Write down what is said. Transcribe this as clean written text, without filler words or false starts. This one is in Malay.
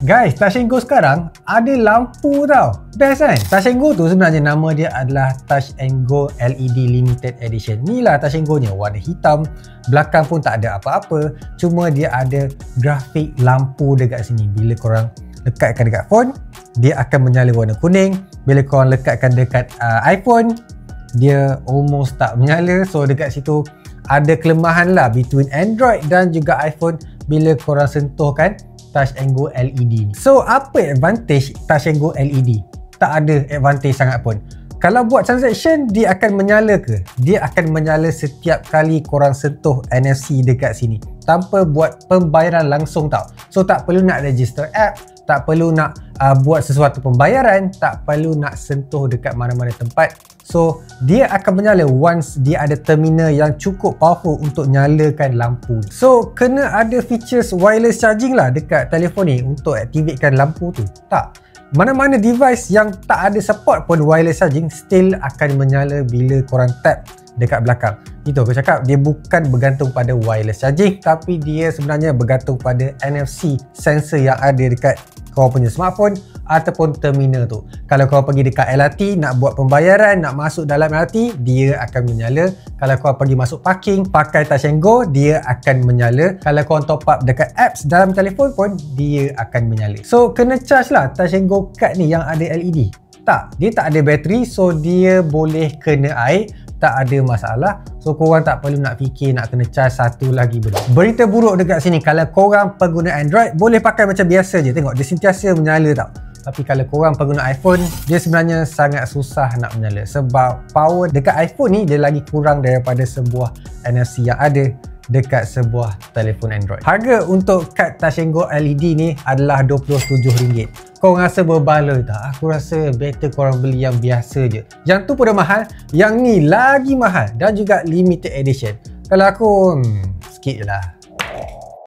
Guys, Touch 'n Go sekarang ada lampu tau. Best kan? Touch 'n Go tu sebenarnya nama dia adalah Touch 'n Go LED Limited Edition. Ni lah Touch 'n Go nya, warna hitam. Belakang pun tak ada apa-apa. Cuma dia ada grafik lampu dekat sini. Bila korang lekatkan dekat phone, dia akan menyala warna kuning. Bila korang lekatkan dekat iPhone, dia almost tak menyala. So dekat situ ada kelemahan lah between Android dan juga iPhone bila korang sentuhkan Touch 'n Go LED ni. So apa advantage Touch 'n Go LED? Tak ada advantage sangat pun. Kalau buat transaction, dia akan menyala ke? Dia akan menyala setiap kali korang sentuh NFC dekat sini tanpa buat pembayaran langsung tau. So tak perlu nak register app, tak perlu nak buat sesuatu pembayaran, tak perlu nak sentuh dekat mana-mana tempat. So dia akan menyala once dia ada terminal yang cukup powerful untuk nyalakan lampu. So kena ada features wireless charging lah dekat telefon ni untuk aktifkan lampu tu. Tak, mana-mana device yang tak ada support pun wireless charging still akan menyala bila korang tap dekat belakang. Itu aku cakap, dia bukan bergantung pada wireless charging, tapi dia sebenarnya bergantung pada NFC sensor yang ada dekat korang punya smartphone ataupun terminal tu. Kalau korang pergi dekat LRT nak buat pembayaran, nak masuk dalam LRT, dia akan menyala. Kalau korang pergi masuk parking pakai Touch 'n Go, dia akan menyala. Kalau korang top up dekat apps dalam telefon pun, dia akan menyala. So kena charge lah Touch 'n Go card ni yang ada LED. Tak, dia tak ada bateri, so dia boleh kena air, tak ada masalah. So korang tak perlu nak fikir nak kena charge satu lagi benda. Berita buruk dekat sini, kalau korang pengguna Android boleh pakai macam biasa je. Tengok dia sentiasa menyala tau. Tapi kalau korang pengguna iPhone, dia sebenarnya sangat susah nak menyala sebab power dekat iPhone ni dia lagi kurang daripada sebuah NFC yang ada dekat sebuah telefon Android. Harga untuk kad Touch 'n Go LED ni adalah RM27. Korang rasa berbaloi tak? Aku rasa better korang beli yang biasa je. Yang tu pun dah mahal, yang ni lagi mahal dan juga limited edition. Kalau aku, skip je lah.